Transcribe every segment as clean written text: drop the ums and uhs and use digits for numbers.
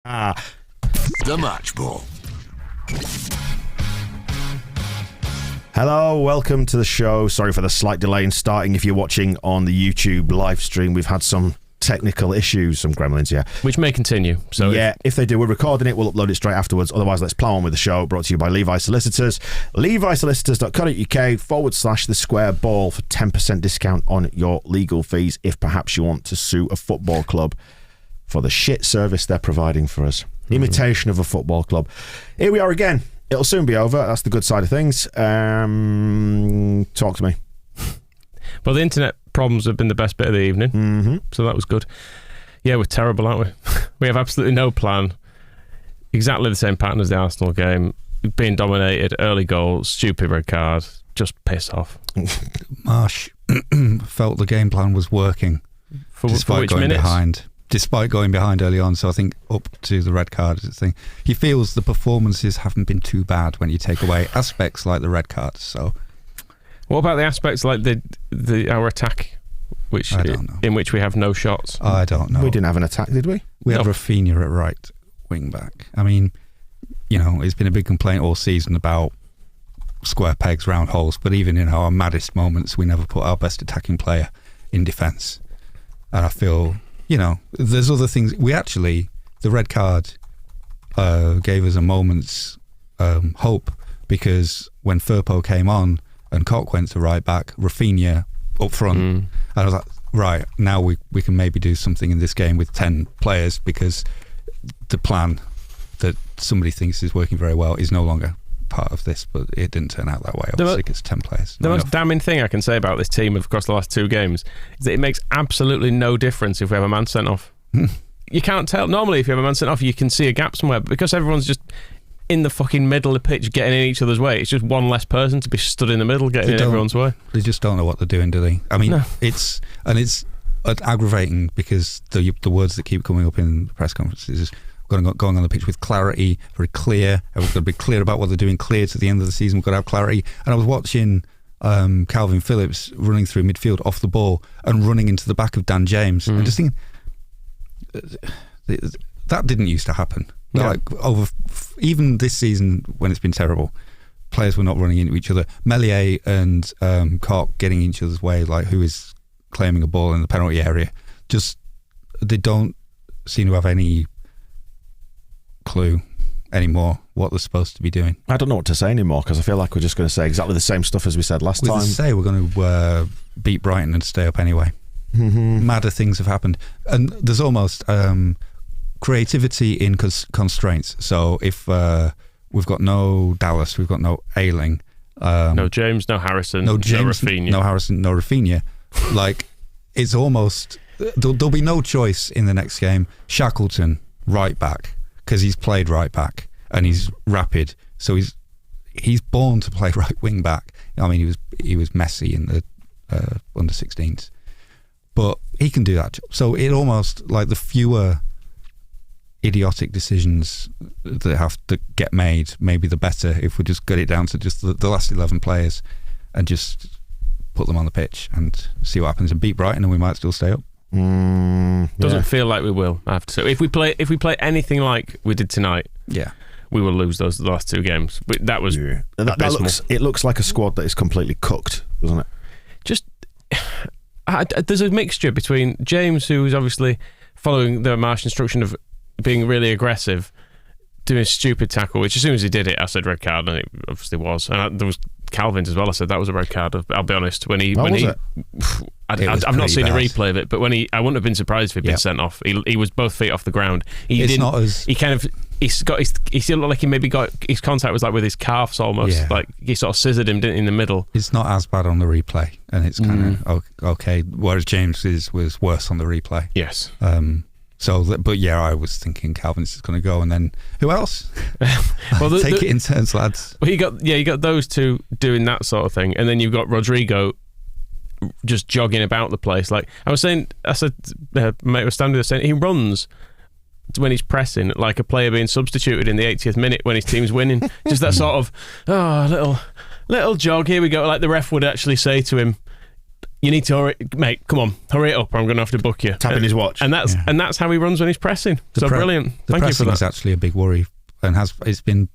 The Match Ball. Hello, welcome to the show. Sorry for the slight delay in starting. If you're watching on the YouTube live stream, we've had some technical issues, some gremlins, which may continue. So if they do, we're recording it, we'll upload it straight afterwards. Otherwise, let's plow on with the show. Brought to you by Levi Solicitors. levisolicitors.co.uk/the square ball for 10% discount on your legal fees if perhaps you want to sue a football club for the shit service they're providing for us. Imitation of a football club. Here we are again. It'll soon be over. That's the good side of things. Talk to me. Well, the internet problems have been the best bit of the evening, so that was good. Yeah, we're terrible, aren't we? We have absolutely no plan. Exactly the same pattern as the Arsenal game. Being dominated, early goal, stupid red card, just piss off. Marsh felt the game plan was working despite going behind. Despite going behind early on, so I think up to the red card thing, he feels the performances haven't been too bad when you take away aspects like the red card. So, what about the aspects like our attack, I don't know. in which we have no shots? I don't know. We didn't have an attack, did we? We had Rafinha at right wing back. I mean, it's been a big complaint all season about square pegs, round holes. But even in our maddest moments, we never put our best attacking player in defence. And I feel. There's other things. The red card gave us a moment's hope, because when Firpo came on and Koch went to right back, Rafinha up front, and I was like, right, now we can maybe do something in this game with 10 players, because the plan that somebody thinks is working very well is no longer part of this, but it didn't turn out that way. Obviously, it's 10 players. The most damning thing I can say about this team across the last two games is that it makes absolutely no difference if we have a man sent off. You can't tell. Normally, if you have a man sent off, you can see a gap somewhere, but because everyone's just in the fucking middle of the pitch getting in each other's way, it's just one less person to be stood in the middle getting in everyone's way. They just don't know what they're doing, do they? I mean, it's aggravating, because the words that keep coming up in the press conferences is going on the pitch with clarity, very clear. We've got to be clear about what they're doing, clear to the end of the season. We've got to have clarity. And I was watching Calvin Phillips running through midfield off the ball and running into the back of Dan James, and just thinking, that didn't used to happen. Yeah. Like even this season, when it's been terrible, players were not running into each other. Meslier and Koch getting in each other's way, like who is claiming a ball in the penalty area. Just, they don't seem to have any clue anymore what they're supposed to be doing. I don't know what to say anymore, because I feel like we're just going to say exactly the same stuff as we said last time. We're going to beat Brighton and stay up anyway. Madder things have happened, and there's almost creativity in constraints. So if we've got no Dallas, we've got no Ayling, no James, no Harrison, no Rafinha, like, it's almost there'll be no choice in the next game. Shackleton right back, because he's played right back and he's rapid, so he's born to play right wing back. I mean, he was messy in the under 16s, but he can do that job. So it almost, like, the fewer idiotic decisions that have to get made, maybe the better, if we just get it down to just the last 11 players and just put them on the pitch and see what happens and beat Brighton, and we might still stay up. Doesn't feel like we will, I have to say. If we play anything like we did tonight, we will lose the last two games. That was it looks like a squad that is completely cooked, doesn't it? Just there's a mixture between James, who is obviously following the Marsh instruction of being really aggressive, doing a stupid tackle, which as soon as he did it, I said red card, and it obviously was. And there was Calvin's as well. I said that was a red card. I'll be honest. I've not seen a replay of it, but I wouldn't have been surprised if he'd been sent off. He was both feet off the ground. He still looked like he maybe got his contact was like with his calves almost. Like he sort of scissored him in the middle. It's not as bad on the replay, and it's kind of okay. Whereas James was worse on the replay. Yes. But I was thinking Calvin's is going to go, and then who else? Well, take it in turns, lads. Well, you got those two doing that sort of thing, and then you've got Rodrigo just jogging about the place. Like I said, mate was standing there saying he runs when he's pressing like a player being substituted in the 80th minute when his team's winning. Just that sort of little jog. Here we go. Like the ref would actually say to him, you need to hurry, mate. Come on, hurry it up, or I'm going to have to book you. Tapping his watch, and that's how he runs when he's pressing. So brilliant. The Thank you for pressing that. is actually a big worry, and it's been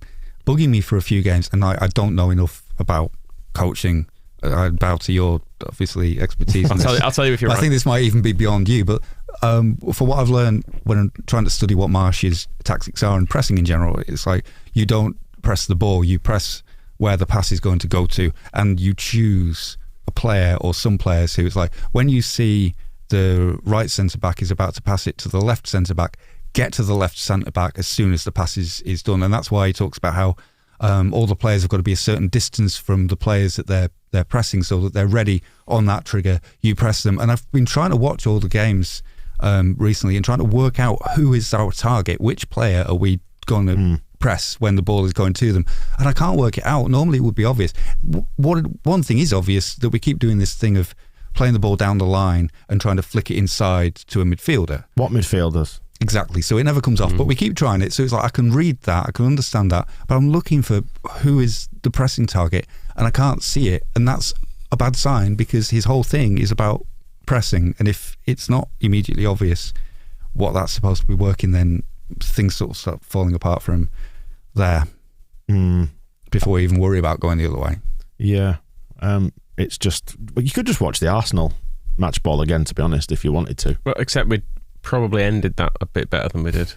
bugging me for a few games. And I don't know enough about coaching. I bow to your obviously expertise. I'll tell you if you're right. I think this might even be beyond you, but for what I've learned when I'm trying to study what Marsh's tactics are and pressing in general, it's like you don't press the ball, you press where the pass is going to go to, and you choose a player or some players who it's like when you see the right centre back is about to pass it to the left centre back, get to the left centre back as soon as the pass is done. And that's why he talks about how all the players have got to be a certain distance from the players that they're pressing so that they're ready on that trigger. You press them. And I've been trying to watch all the games recently and trying to work out who is our target, which player are we going to press when the ball is going to them, and I can't work it out. Normally it would be obvious. One thing is obvious, that we keep doing this thing of playing the ball down the line and trying to flick it inside to a midfielder. What midfielders? Exactly, so it never comes off, but we keep trying it, so it's like I can read that, I can understand that, but I'm looking for who is the pressing target and I can't see it, and that's a bad sign because his whole thing is about pressing, and if it's not immediately obvious what that's supposed to be working, then things sort of start falling apart for him there before we even worry about going the other way. Yeah. It's just, well, you could just watch the Arsenal match ball again, to be honest, if you wanted to. Well, except we'd probably ended that a bit better than we did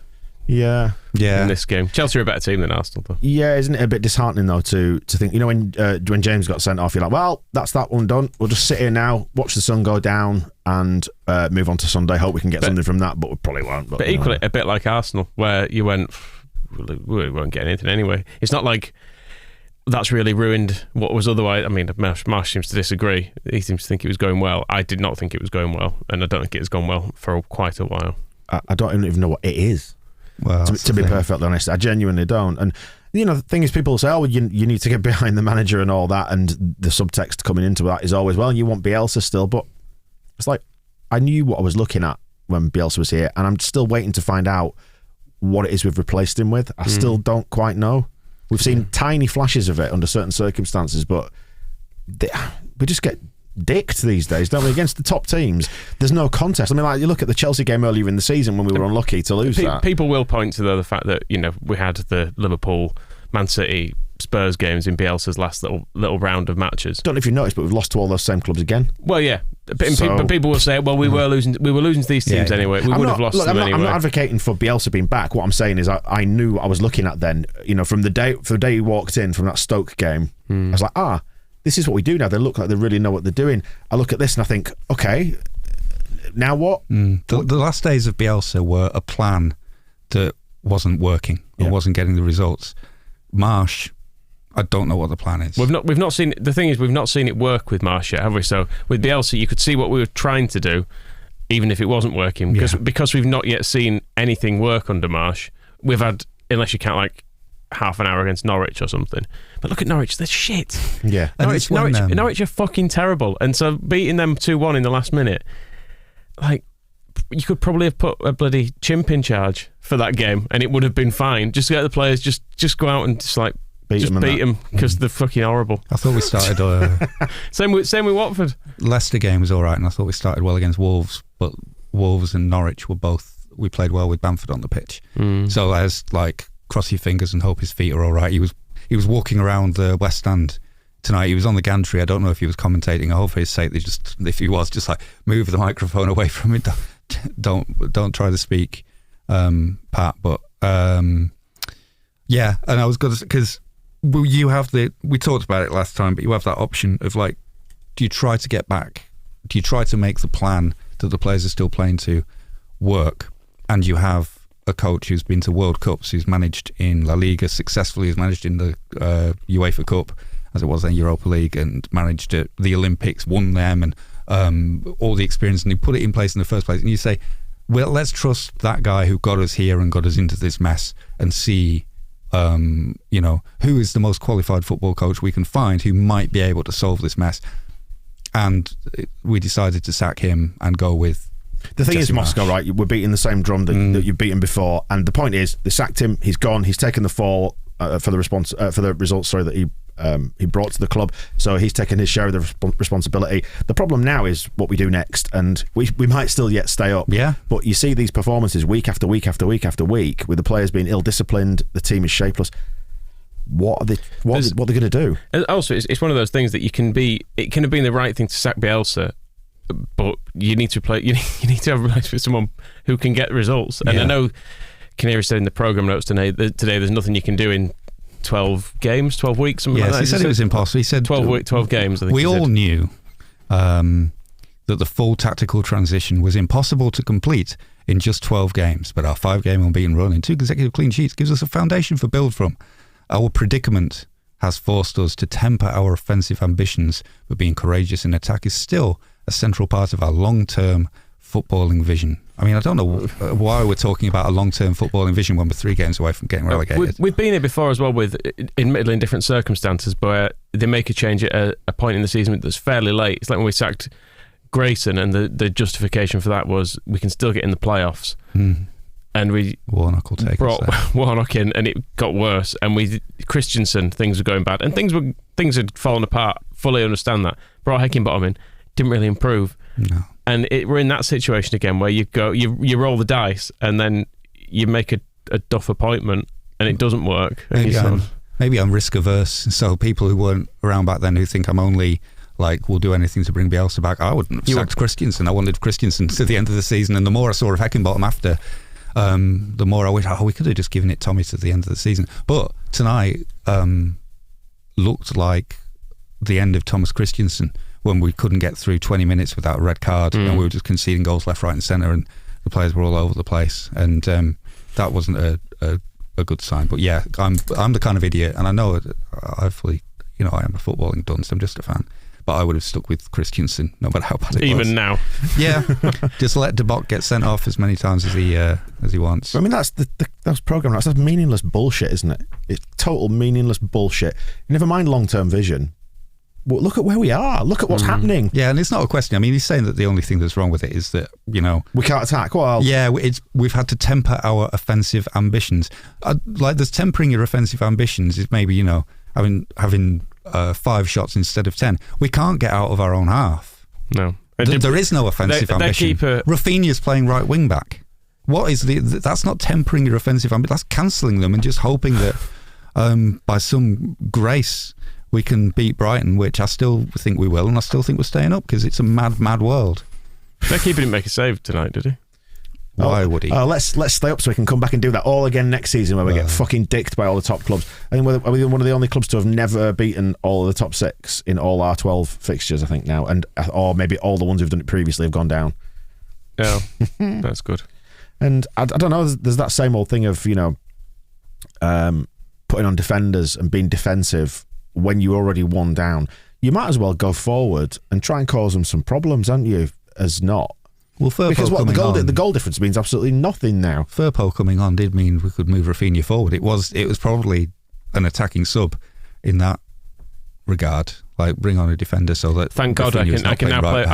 Yeah. in this game. Chelsea are a better team than Arsenal, though. Yeah, isn't it a bit disheartening, though, to think, you know, when James got sent off, you're like, well, that's that one done. We'll just sit here now, watch the sun go down and move on to Sunday. Hope we can get something from that, but we probably won't. But equally, a bit like Arsenal, where you went, we won't get anything anyway. It's not like that's really ruined what was otherwise. I mean, Marsh seems to disagree. He seems to think it was going well. I did not think it was going well, and I don't think it has gone well for quite a while. I don't even know what it is. Well, to be perfectly honest, I genuinely don't. And you know, the thing is, people say, "Oh, you need to get behind the manager and all that," and the subtext coming into that is always, "Well, you want Bielsa still," but it's like I knew what I was looking at when Bielsa was here, and I'm still waiting to find out what it is we've replaced him with. I still don't quite know. We've seen tiny flashes of it under certain circumstances, but we just get dicked these days, don't we? Against the top teams, there's no contest. I mean, like you look at the Chelsea game earlier in the season when we were unlucky to lose that. People will point to the fact that, you know, we had the Liverpool, Man City, Spurs games in Bielsa's last little round of matches. Don't know if you noticed, but we've lost to all those same clubs again. Well, yeah, but people will say, well, we were losing to these teams anyway. We would have lost them anyway. I'm not advocating for Bielsa being back. What I'm saying is, I knew what I was looking at then. You know, from the day he walked in from that Stoke game, I was like, this is what we do now. They look like they really know what they're doing. I look at this and I think, okay, now what? The last days of Bielsa were a plan that wasn't working and wasn't getting the results. Marsh, I don't know what the plan is. We've not seen. The thing is, we've not seen it work with Marsh yet, have we? So with Bielsa, you could see what we were trying to do, even if it wasn't working, because we've not yet seen anything work under Marsh. We've had, unless you count like half an hour against Norwich or something. But look at Norwich, they're shit. Yeah. Norwich are fucking terrible. And so beating them 2-1 in the last minute, like, you could probably have put a bloody chimp in charge for that game and it would have been fine. Just to get the players, just go out and just like beat them because they're fucking horrible. I thought we started same with Watford. Leicester game was alright and I thought we started well against Wolves, but Wolves and Norwich we played well with Bamford on the pitch. So as like, cross your fingers and hope his feet are all right. He was walking around the West Stand tonight. He was on the gantry. I don't know if he was commentating. I hope for his sake if he was, just like move the microphone away from it. Don't try to speak, Pat. But yeah, and I was going to, because you have we talked about it last time, but you have that option of like, do you try to get back? Do you try to make the plan that the players are still playing to work? And you have a coach who's been to World Cups, who's managed in La Liga successfully, who's managed in the UEFA Cup, as it was then Europa League, and managed at the Olympics, won them, and all the experience, and he put it in place in the first place. And you say, well, let's trust that guy who got us here and got us into this mess and see, who is the most qualified football coach we can find who might be able to solve this mess. And we decided to sack him and go with the thing Jesse is, Moscow, right? We're beating the same drum that you've beaten before, and the point is, they sacked him. He's gone. He's taken the fall for the response for the results. Sorry, that he he brought to the club. So he's taken his share of the responsibility. The problem now is what we do next, and we might still yet stay up. Yeah. But you see these performances week after week after week after week with the players being ill-disciplined, the team is shapeless. What are they going to do? Also, it's one of those things that it can have been the right thing to sack Bielsa, but you need to have a relationship with someone who can get results. And I know Canary said in the programme notes today there's nothing you can do in 12 weeks, something like that. He said it was impossible. He said 12 games, I think we all knew that the full tactical transition was impossible to complete in just 12 games, but our 5-game unbeaten run and 2 consecutive clean sheets gives us a foundation for build from. Our predicament has forced us to temper our offensive ambitions, but being courageous in attack is still a central part of our long-term footballing vision. I mean, I don't know why we're talking about a long-term footballing vision when we're 3 games away from getting relegated. We've been here before as well, with admittedly in different circumstances, but they make a change at a point in the season that's fairly late. It's like when we sacked Grayson, and the justification for that was we can still get in the playoffs. And we Warnock will take brought Warnock in, and it got worse. And Christensen, things were going bad, and things had fallen apart. Fully understand that. Brought Heckingbottom in, didn't really improve. No. And we're in that situation again where you roll the dice, and then you make a duff appointment, and it doesn't work. Maybe I'm risk averse. So people who weren't around back then who think I'm only will do anything to bring Bielsa back, I wouldn't have sacked Christensen. I wanted Christensen to the end of the season, and the more I saw of Heckingbottom after, the more I wish we could have just given it Tommy to the end of the season. But tonight looked like the end of Thomas Christensen, when we couldn't get through 20 minutes without a red card, and we were just conceding goals left, right and centre, and the players were all over the place, and that wasn't a good sign. But yeah, I'm the kind of idiot, and I know I fully, I am a footballing dunce, I'm just a fan, but I would have stuck with Christensen no matter how bad it was. Even now. Yeah, just let De Bock get sent off as many times as he wants. I mean, that's those programme notes. That's meaningless bullshit, isn't it? It's total meaningless bullshit. Never mind long-term vision. Well, look at where we are. Look at what's happening. Yeah, and it's not a question. I mean, he's saying that the only thing that's wrong with it is that, we can't attack. Well, yeah, we've had to temper our offensive ambitions. There's tempering your offensive ambitions is maybe, having 5 shots instead of 10. We can't get out of our own half. No. There is no offensive ambition. Rafinha's playing right wing back. What is that's not tempering your offensive ambition. That's cancelling them and just hoping that by some grace we can beat Brighton, which I still think we will, and I still think we're staying up because it's a mad, mad world. Their keeper didn't make a save tonight, did he? Why would he? Let's stay up so we can come back and do that all again next season where we get fucking dicked by all the top clubs. I think we're one of the only clubs to have never beaten all of the top 6 in all our 12 fixtures, I think now, or maybe all the ones who've done it previously have gone down. Yeah, that's good. And I don't know, there's that same old thing of, putting on defenders and being defensive when you're already 1 down. You might as well go forward and try and cause them some problems, aren't you, as not? Well, Firpo because the goal difference means absolutely nothing now. Firpo coming on did mean we could move Rafinha forward. It was probably an attacking sub in that regard. Bring on a defender so that thank God I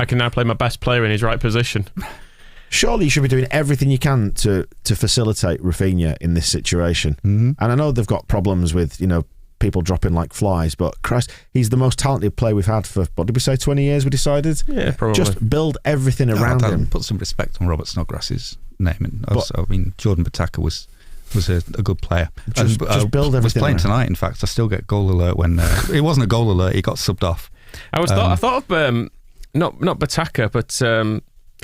can now play my best player in his right position. Surely you should be doing everything you can to facilitate Rafinha in this situation. And I know they've got problems with people dropping like flies, but Christ, he's the most talented player we've had for, what did we say, 20 years we decided? Yeah, probably. Just build everything around him. Put some respect on Robert Snodgrass's name. And also, Jordan Bataka was a good player. Just build everything was playing around. Tonight, in fact. I still get goal alert when it wasn't a goal alert, he got subbed off. I thought of not Bataka, but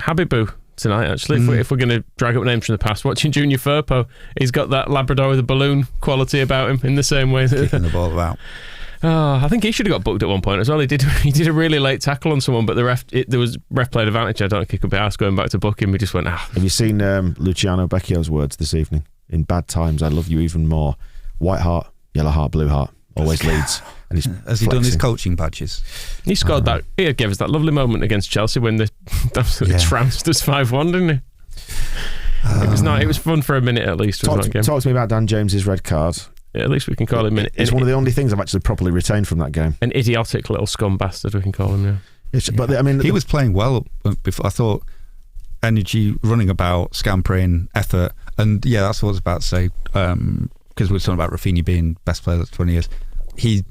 Habibu tonight, actually. If we're going to drag up names from the past, watching Junior Firpo, he's got that Labrador with a balloon quality about him in the same way. Kicking the ball about. I think he should have got booked at one point as well. He did a really late tackle on someone, but there was ref played advantage. I don't think he could be asked going back to book him. We just went, Have you seen Luciano Becchio's words this evening? In bad times, I love you even more. White heart, yellow heart, blue heart. Always Leeds. And has he done his coaching badges? He scored that. He gave us that lovely moment against Chelsea when they absolutely trounced us 5-1, didn't he? It was fun for a minute at least. Talk to me about Dan James's red card. Yeah, at least we can call him It's one of the only things I've actually properly retained from that game. An idiotic little scum bastard, we can call him. Yeah. But he was playing well before. I thought energy, running about, scampering, effort, and that's what I was about to say. Because we were talking about Rafinha being best player of 20 years. He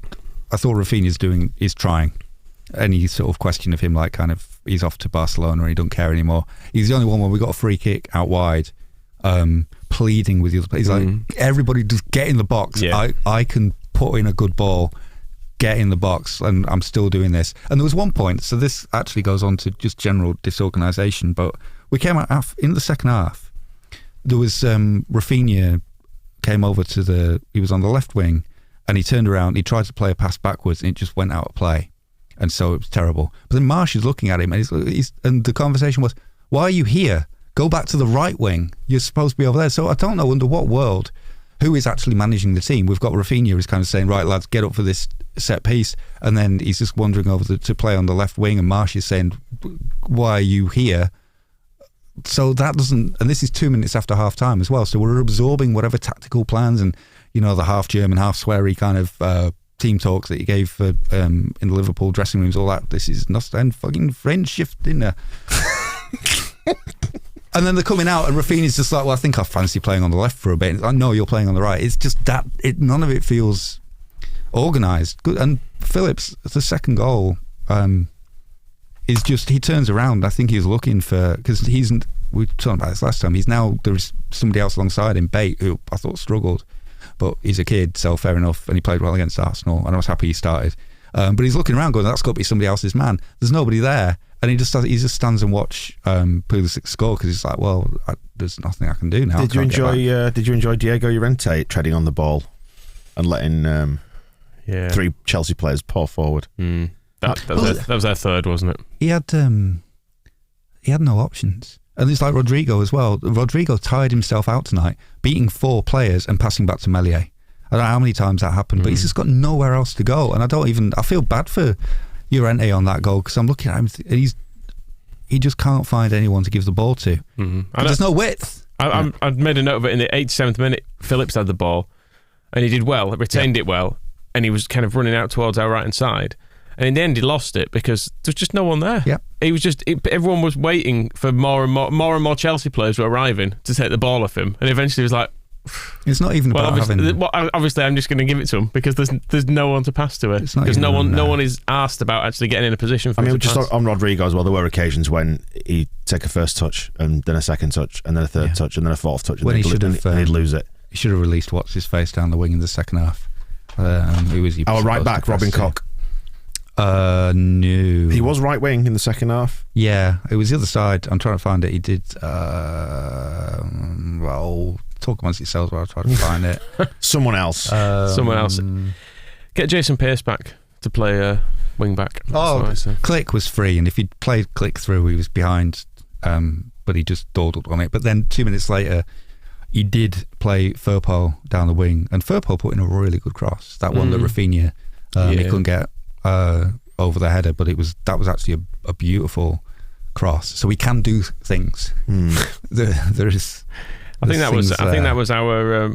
I thought Rafinha's is trying. Any sort of question of him, like kind of he's off to Barcelona and he don't care anymore. He's the only one when we got a free kick out wide, pleading with the other players. He's like, everybody just get in the box. Yeah. I can put in a good ball, get in the box, and I'm still doing this. And there was one point, so this actually goes on to just general disorganisation, but we came out in the second half. There was Rafinha came over he was on the left wing, and he turned around, he tried to play a pass backwards, and it just went out of play. And so it was terrible. But then Marsh is looking at him, and and the conversation was, why are you here? Go back to the right wing. You're supposed to be over there. So I don't know under what world, who is actually managing the team. We've got Rafinha who's kind of saying, right, lads, get up for this set piece. And then he's just wandering over to play on the left wing, and Marsh is saying, why are you here? So that doesn't, and this is 2 minutes after half time as well. So we're absorbing whatever tactical plans and, the half German, half sweary kind of team talks that he gave in the Liverpool dressing rooms, all that. This is not and fucking friendship dinner. And then they're coming out, and Rafinha's just like, well, I think I fancy playing on the left for a bit. I know you're playing on the right. It's just that none of it feels organised. Good. And Phillips, the second goal, is just, he turns around. I think he's looking for, because we talked about this last time. There's somebody else alongside him, Bate, who I thought struggled. But he's a kid, so fair enough, and he played well against Arsenal, and I was happy he started. But he's looking around going, that's got to be somebody else's man. There's nobody there, and he just stands and watch Pulisic score, because he's like, well, there's nothing I can do now. Did you enjoy Diego Llorente treading on the ball and letting three Chelsea players pour forward? That was their third, wasn't it? He had no options. And it's like Rodrigo as well. Rodrigo tired himself out tonight, beating 4 players and passing back to Meslier. I don't know how many times that happened, but he's just got nowhere else to go. And I feel bad for Llorente on that goal, because I'm looking at him and he just can't find anyone to give the ball to. There's no width. I made a note of it in the 87th minute. Phillips had the ball and he did well, retained it well, and he was kind of running out towards our right hand side. And in the end, he lost it because there's just no one there. Yeah, he was everyone was waiting for more and more Chelsea players were arriving to take the ball off him, and eventually he was like, "It's not even about having." Obviously, I'm just going to give it to him because there's no one to pass to it. Because no one is asked about actually getting in a position for. Just on Rodrigo as well. There were occasions when he'd take a first touch and then a second touch and then a third touch and then a fourth touch, and he'd lose it. He should have released what's his face down the wing in the second half. Who was he? Our right back, Robin Koch. No. He was right wing in the second half. Yeah, it was the other side. I'm trying to find it. He did. Talk amongst yourselves while I try to find it. Someone else. Get Jason Pearce back to play wing back. Click was free, and if he'd played Click through, he was behind. But he just dawdled on it. But then 2 minutes later, he did play Firpo down the wing, and Firpo put in a really good cross. That one that Rafinha he couldn't get over the header, but that was actually a beautiful cross. So we can do things. There is. I think that was our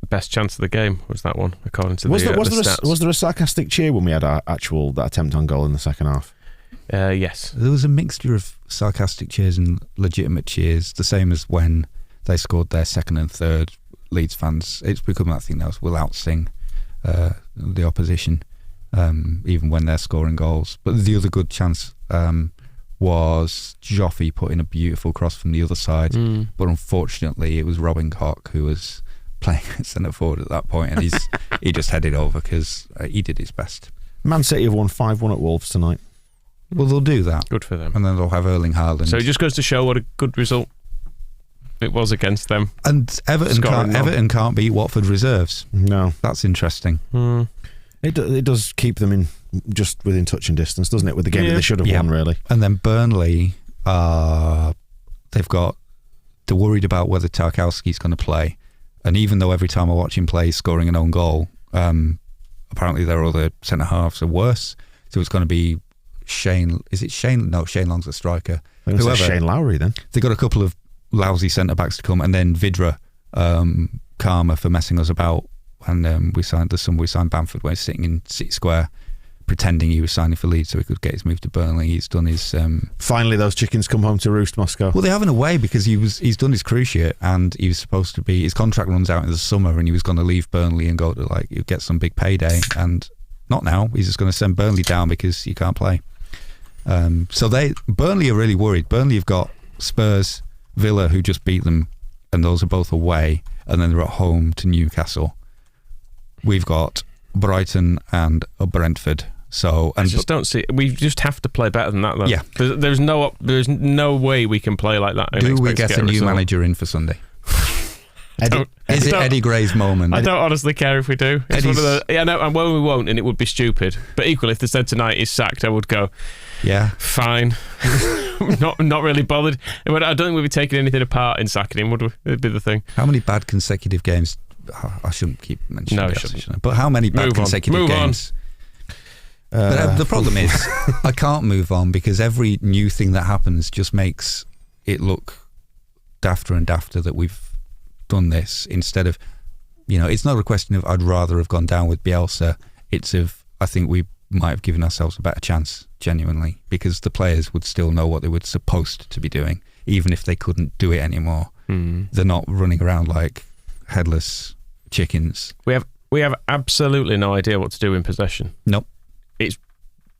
best chance of the game. Was that one according to the stats? Was there a sarcastic cheer when we had that attempt on goal in the second half? Yes. There was a mixture of sarcastic cheers and legitimate cheers, the same as when they scored their second and third. Leeds fans, it's become that thing now, will outsing the opposition. Even when they're scoring goals. But the other good chance was Joffy putting a beautiful cross from the other side, but unfortunately it was Robin Koch who was playing centre forward at that point, and he just headed over because he did his best. Man City have won 5-1 at Wolves tonight. Well, they'll do that. Good for them. And then they'll have Erling Haaland. So it just goes to show what a good result it was against them. And Everton can't beat Watford reserves. No. That's interesting. It does keep them in just within touching distance, doesn't it? With the game that they should have won, really. And then Burnley, they're worried about whether Tarkowski's going to play. And even though every time I watch him play, he's scoring an own goal, apparently their other centre halves are worse. So it's going to be Shane. Is it Shane? No, Shane Long's the striker. Whoever. Shane Lowry then. They got a couple of lousy centre backs to come, and then Vidra, karma for messing us about. And we signed Bamford where he's sitting in City Square pretending he was signing for Leeds so he could get his move to Burnley. He's done his finally those chickens come home to roost, Moscow. Well, they have in a way, because he's done his cruciate, and he was supposed to be, his contract runs out in the summer, and he was going to leave Burnley and go to get some big payday, and not now. He's just going to send Burnley down because you can't play. So Burnley are really worried. Burnley have got Spurs, Villa, who just beat them, and those are both away, and then they're at home to Newcastle. We've got Brighton and Brentford. So I just don't see. We just have to play better than that, though. Yeah. There's no way we can play like that. Do we get a new manager in for Sunday? Is it Eddie Gray's moment? I don't honestly care if we do. It's one of the, no, and well, we won't, and it would be stupid. But equally, if they said tonight he's sacked, I would go, yeah, fine. not really bothered. I don't think we'd be taking anything apart in sacking him, would we? It'd be the thing. How many bad consecutive games? I shouldn't keep mentioning no, it, shouldn't. But how many bad consecutive games? But the problem is, I can't move on because every new thing that happens just makes it look dafter and dafter that we've done this instead of, it's not a question of I'd rather have gone down with Bielsa. It's of I think we might have given ourselves a better chance, genuinely, because the players would still know what they were supposed to be doing, even if they couldn't do it anymore. They're not running around like headless chickens. We have absolutely no idea what to do in possession. Nope.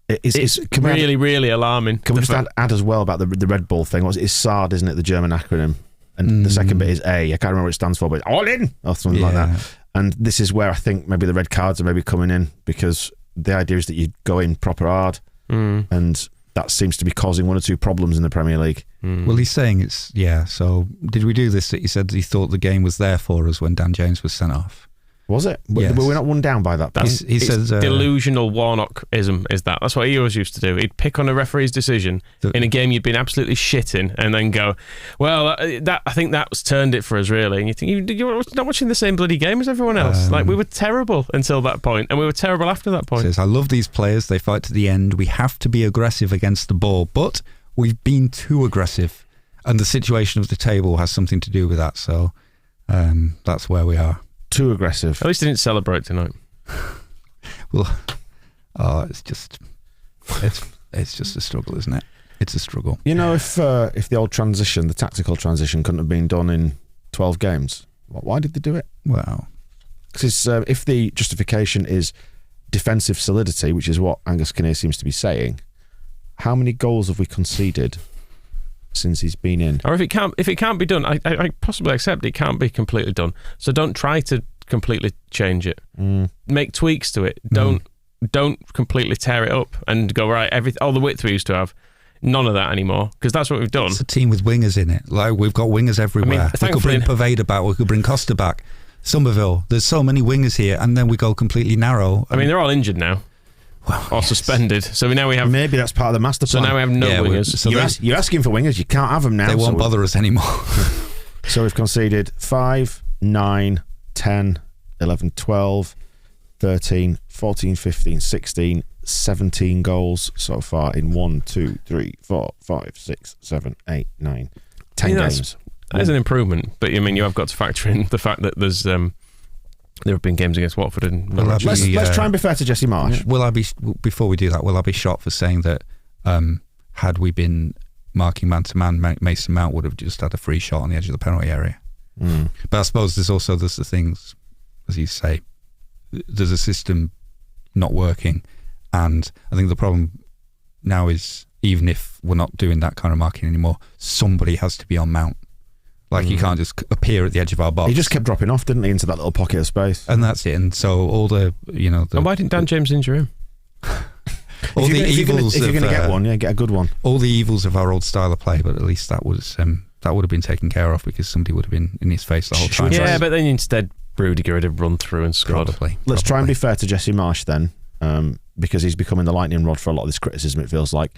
It's really, really alarming. Can we just add as well about the Red Bull thing? It's SARD, isn't it? The German acronym. And the second bit is A. I can't remember what it stands for, but it's all in or something like that. And this is where I think maybe the red cards are maybe coming in, because the idea is that you go in proper hard, and that seems to be causing one or two problems in the Premier League. Well, he's saying so did we do this that he said he thought the game was there for us when Dan James was sent off? Was it? Yes. Were we not one down by that? He says delusional Warnockism is that. That's what he always used to do. He'd pick on a referee's decision in a game you'd been absolutely shitting, and then go, well, I think that's turned it for us, really. And you think, you're not watching the same bloody game as everyone else. We were terrible until that point, and we were terrible after that point. Says, I love these players. They fight to the end. We have to be aggressive against the ball, but we've been too aggressive, and the situation of the table has something to do with that. So that's where we are. Too aggressive. At least he didn't celebrate tonight. Well, it's just a struggle, isn't it? It's a struggle. If the old transition, the tactical transition, couldn't have been done in 12 games, why did they do it? Well, because if the justification is defensive solidity, which is what Angus Kinnear seems to be saying, how many goals have we conceded since he's been in? Or if it can't be done, I possibly accept it can't be completely done. So don't try to completely change it. Make tweaks to it. Don't completely tear it up and go, right, all the width we used to have, none of that anymore, because that's what we've done. It's a team with wingers in it. Like, we've got wingers everywhere. We could bring Poveda back, we could bring Costa back, Somerville. There's so many wingers here, and then we go completely narrow. They're all injured now. Or suspended. So now we have. Maybe that's part of the master plan. So now we have no wingers. So you're asking for wingers. You can't have them now. They won't bother us anymore. So we've conceded 5, 9, 10, 11, 12, 13, 14, 15, 16, 17 goals so far in 1, 2, 3, 4, 5, 6, 7, 8, 9, 10 games. That is an improvement. But you have got to factor in the fact that there have been games against Watford and let's try and be fair to Jesse Marsh. Before we do that, will I be shot for saying that had we been marking man-to-man, Mason Mount would have just had a free shot on the edge of the penalty area? But I suppose there's the things, as you say, there's a system not working, and I think the problem now is, even if we're not doing that kind of marking anymore, somebody has to be on Mount. You can't just appear at the edge of our box. He just kept dropping off, didn't he, into that little pocket of space? And that's it. And so all the, and why didn't Dan James injure him? All the evils. If you're going to get one, get a good one. All the evils of our old style of play, but at least that would have been taken care of, because somebody would have been in his face the whole time. Yeah, but then instead Rudiger would have run through and scored. Probably. Let's try and be fair to Jesse Marsh then, because he's becoming the lightning rod for a lot of this criticism, it feels like.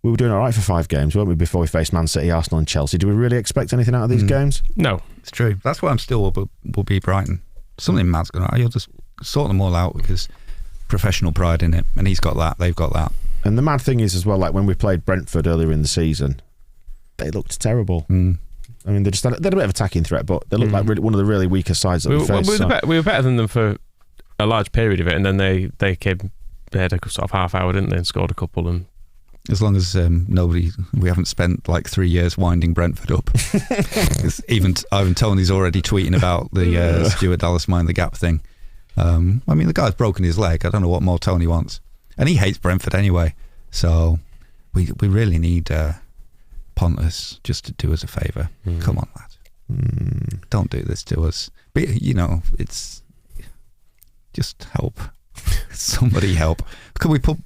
We were doing all right for 5 games, weren't we, before we faced Man City, Arsenal and Chelsea? Do we really expect anything out of these games? No. It's true. That's why I'm still will be Brighton. Something mad's going on. You'll just sort them all out, because professional pride in it, and he's got that, they've got that. And the mad thing is as well, like when we played Brentford earlier in the season, they looked terrible. They just had a bit of attacking threat, but they looked like really, one of the really weaker sides that we faced. We were better than them for a large period of it, and then they had a sort of half hour, didn't they, and scored a couple. And as long as we haven't spent like 3 years winding Brentford up. Even Ivan Toney's already tweeting about the Stuart Dallas mind the gap thing. I mean, the guy's broken his leg. I don't know what more Tony wants. And he hates Brentford anyway. So we really need Pontus just to do us a favour. Come on, lad. Don't do this to us. But, it's just help. Somebody help. Can we put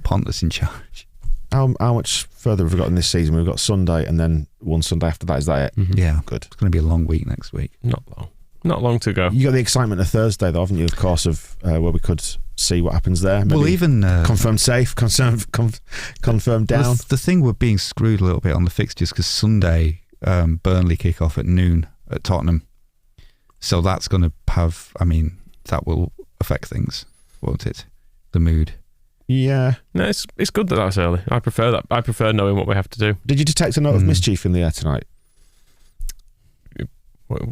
Pontus in charge? How much further have we got in this season? We've got Sunday and then one Sunday after that. Is that it? Yeah. Good. It's going to be a long week next week. Not long to go. You got the excitement of Thursday, though, haven't you? Of course, of where we could see what happens there. Maybe well, even confirmed safe, confirmed down. The thing we're being screwed a little bit on the fixtures because Sunday Burnley kick off at noon at Tottenham, so that's going to have. I mean, that will affect things, won't it? The mood. Yeah. No, it's good that that's early. I prefer that. I prefer knowing what we have to do. Did you detect a note of mischief in the air tonight?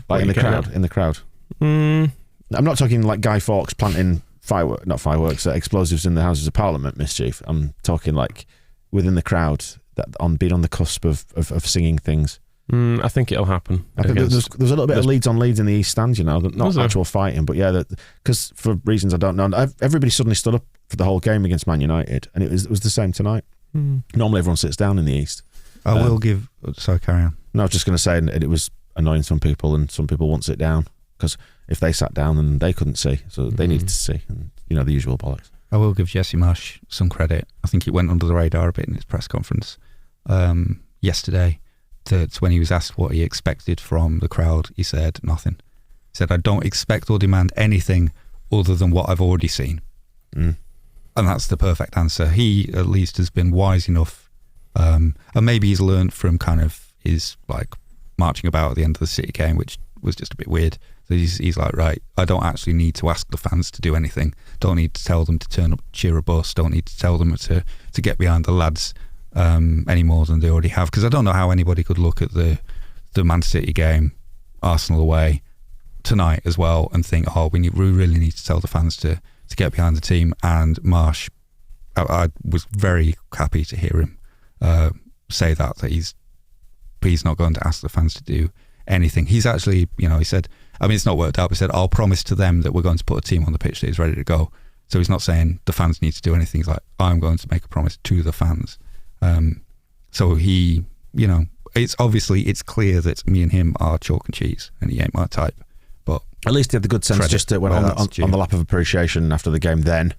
Like in the crowd. I'm not talking like Guy Fawkes planting explosives in the Houses of Parliament mischief. I'm talking like within the crowd that being on the cusp of singing things. I think it'll happen. I think there's a little bit of Leeds on Leeds in the East Stand, not actual fighting, but yeah, because for reasons I don't know, everybody suddenly stood up for the whole game against Man United, and it was the same tonight. Normally everyone sits down in the East. I will give. Sorry, carry on. No, I was just going to say it was annoying some people, and some people won't sit down because if they sat down, then they couldn't see, so they needed to see, and the usual bollocks. I will give Jesse Marsh some credit. I think it went under the radar a bit in his press conference yesterday. That when he was asked what he expected from the crowd, he said nothing. He said, "I don't expect or demand anything other than what I've already seen." And that's the perfect answer. He at least has been wise enough, and maybe he's learned from kind of his like marching about at the end of the City game, which was just a bit weird. So he's like, right, I don't actually need to ask the fans to do anything. Don't need to tell them to turn up, cheer a bus. Don't need to tell them to get behind the lads any more than they already have. Because I don't know how anybody could look at the Man City game, Arsenal away tonight as well, and think, we really need to tell the fans to get behind the team. And Marsh, I was very happy to hear him say that he's not going to ask the fans to do anything. He's actually, he said, I mean, it's not worked out, but he said, I'll promise to them that we're going to put a team on the pitch that is ready to go. So he's not saying the fans need to do anything. He's like, I'm going to make a promise to the fans. So he, it's clear that me and him are chalk and cheese, and he ain't my type. But at least he had the good sense just to went on the lap of appreciation after the game. Then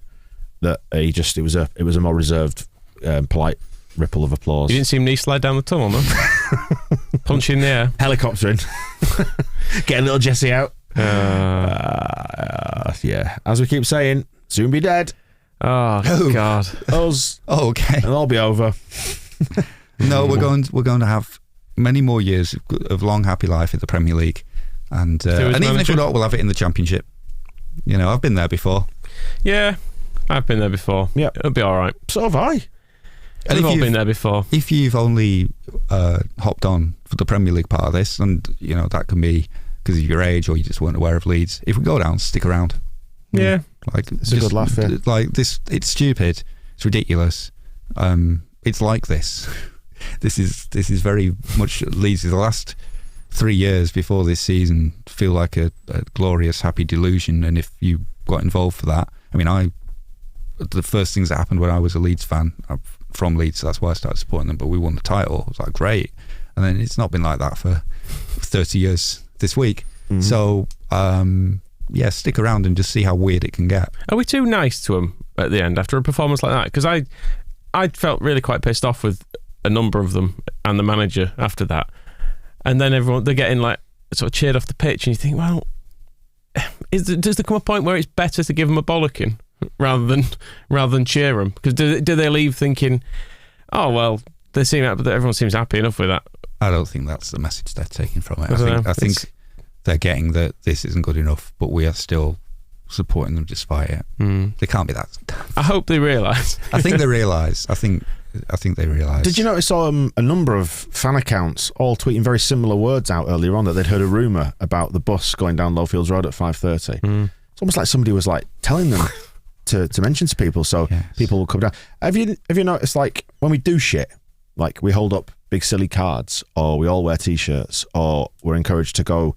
that it was a more reserved, polite ripple of applause. You didn't see him knee slide down the tunnel, no? Punch in the air. Helicoptering. Getting little Jesse out. Yeah. As we keep saying, soon be dead. Oh, God. Us. Oh, okay. It'll all be over. No, we're going to have many more years of long, happy life in the Premier League. And even if we're not, we'll have it in the Championship. I've been there before. Yeah, I've been there before. Yeah. It'll be all right. So have I. And we've all been there before. If you've only hopped on for the Premier League part of this, and that can be because of your age or you just weren't aware of Leeds. If we go down, stick around. Yeah, it's a good laugh. Yeah. Like this, it's stupid. It's ridiculous. It's like this. This is very much Leeds. The last 3 years before this season feel like a glorious, happy delusion. And if you got involved for that, I mean, the first things that happened when I was a Leeds fan. From Leeds, so that's why I started supporting them, but we won the title. It was like great, and then it's not been like that for 30 years this week. So stick around and just see how weird it can get. Are we too nice to him at the end after a performance like that? Because I felt really quite pissed off with a number of them and the manager after that, and then they're getting like sort of cheered off the pitch, and you think, well, does there come a point where it's better to give them a bollocking rather than cheer them? Because do they leave thinking, oh well, everyone seems happy enough with that? I don't think that's the message they're taking from it. I think they're getting that this isn't good enough, but we are still supporting them despite it. They can't be that. I hope they realise. I think they realise. I think they realise. Did you notice a number of fan accounts all tweeting very similar words out earlier on that they'd heard a rumour about the bus going down Lowfields Road at 5:30? It's almost like somebody was like telling them to mention to people, so people will come down. Have you noticed, like, when we do shit, like we hold up big silly cards, or we all wear t-shirts, or we're encouraged to go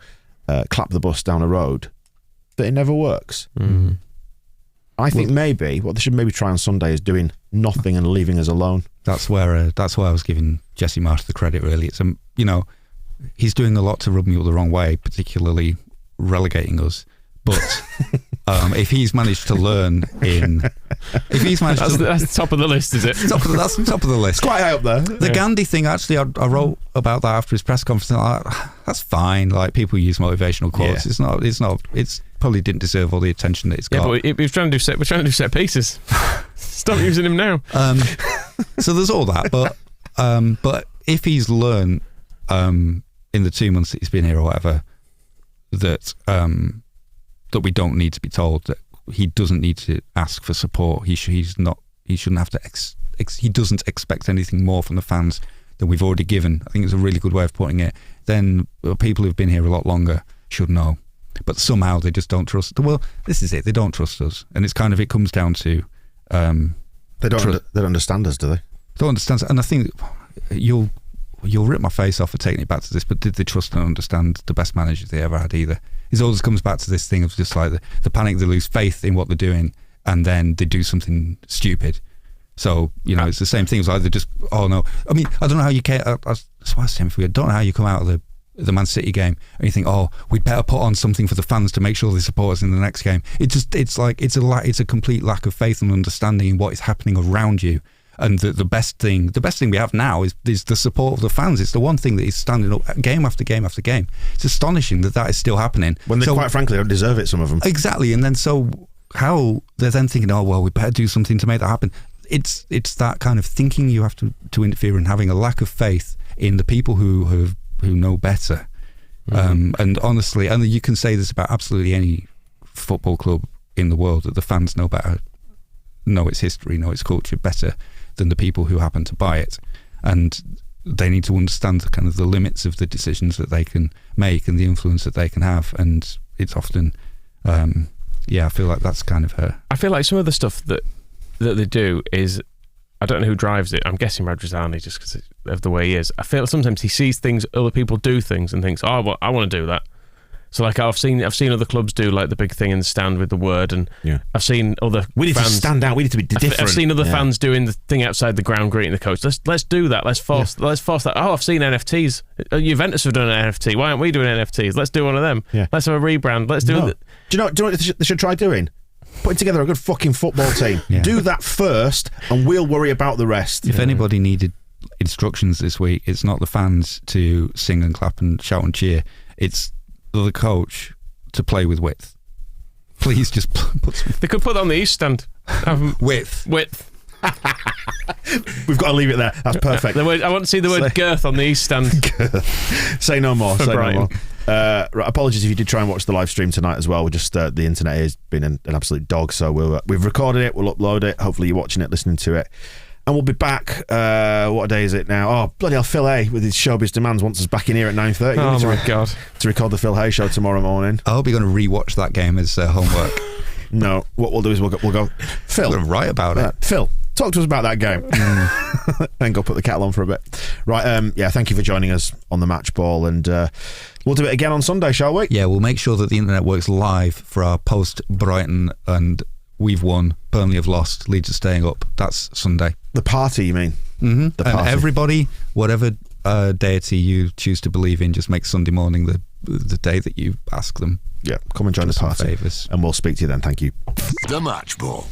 clap the bus down a road, that it never works. I think maybe what they should maybe try on Sunday is doing nothing and leaving us alone. That's where I was giving Jesse Marsh the credit. Really, it's he's doing a lot to rub me the wrong way, particularly relegating us. But if he's managed to learn that's top of the list, is it? That's top of the list. It's quite high up there. The Gandhi thing, actually, I wrote about that after his press conference. That's fine. Like, people use motivational quotes. Yeah. It's probably didn't deserve all the attention that it's got. Yeah, but we're trying to do set pieces. Stop using him now. So there's all that, but if he's learned in the 2 months that he's been here or whatever that we don't need to be told, that he doesn't need to ask for support. He shouldn't have to. He doesn't expect anything more from the fans than we've already given. I think it's a really good way of putting it. Then people who've been here a lot longer should know, but somehow they just don't trust. Well, this is it. They don't trust us, and it's kind of, it comes down to they don't understand us, do they? Don't understand, and I think you'll rip my face off for taking it back to this, but did they trust and understand the best managers they ever had either? It always comes back to this thing of just like the panic, they lose faith in what they're doing, and then they do something stupid. So, it's the same thing. It's like they just, oh no. I mean, I don't know how you can, that's why I said, I don't know how you come out of the Man City game and you think, oh, we'd better put on something for the fans to make sure they support us in the next game. It's a complete lack of faith and understanding in what is happening around you. And the best thing we have now is the support of the fans. It's the one thing that is standing up game after game after game. It's astonishing that is still happening. When they quite frankly don't deserve it, some of them. Exactly. And then so how they're then thinking, oh, well, we better do something to make that happen. It's that kind of thinking you have to interfere, and having a lack of faith in the people who know better. And honestly, and you can say this about absolutely any football club in the world, that the fans know better, know its history, know its culture better than the people who happen to buy it, and they need to understand the kind of the limits of the decisions that they can make and the influence that they can have. And it's often I feel like that's kind of her. I feel like some of the stuff that they do is, I don't know who drives it. I'm guessing Radrizzani, just because of the way he is. I feel sometimes he sees things, other people do things, and thinks, oh, well, I want to do that. So like I've seen other clubs do like the big thing in the stand with the word, and I've seen other we need fans, to stand out. We need to be different. I've seen other fans doing the thing outside the ground greeting the coach. Let's do that. Let's force that. Oh, I've seen NFTs. Juventus have done an NFT. Why aren't we doing NFTs? Let's do one of them. Yeah. Let's have a rebrand. Let's do it. Do you know what they should try doing? Putting together a good fucking football team. Do that first, and we'll worry about the rest. If anybody needed instructions this week, it's not the fans to sing and clap and shout and cheer. It's the coach to play with width. Please just put some... They could put that on the East stand. Width. We've got to leave it there. That's perfect. I want to see the word girth on the East stand. Say no more. Right, apologies if you did try and watch the live stream tonight as well. We're just the internet has been an absolute dog, so we've recorded it. We'll upload it. Hopefully you're watching it, listening to it. And we'll be back, what day is it now? Oh, bloody hell, Phil Hay with his showbiz demands wants us back in here at 9:30. Oh my God. To record the Phil Hay show tomorrow morning. I hope you're going to re-watch that game as homework. No, what we'll do is we'll go Phil. I'm write about it. Phil, talk to us about that game. Then go put the kettle on for a bit. Right, thank you for joining us on the match ball, and we'll do it again on Sunday, shall we? Yeah, we'll make sure that the internet works live for our post-Brighton and we've won, Burnley have lost, Leeds are staying up. That's Sunday. The party, you mean? Mm-hmm. The party. And everybody, whatever deity you choose to believe in, just make Sunday morning the day that you ask them. Yeah, come and join the party. Favours. And we'll speak to you then. Thank you. The Match Ball.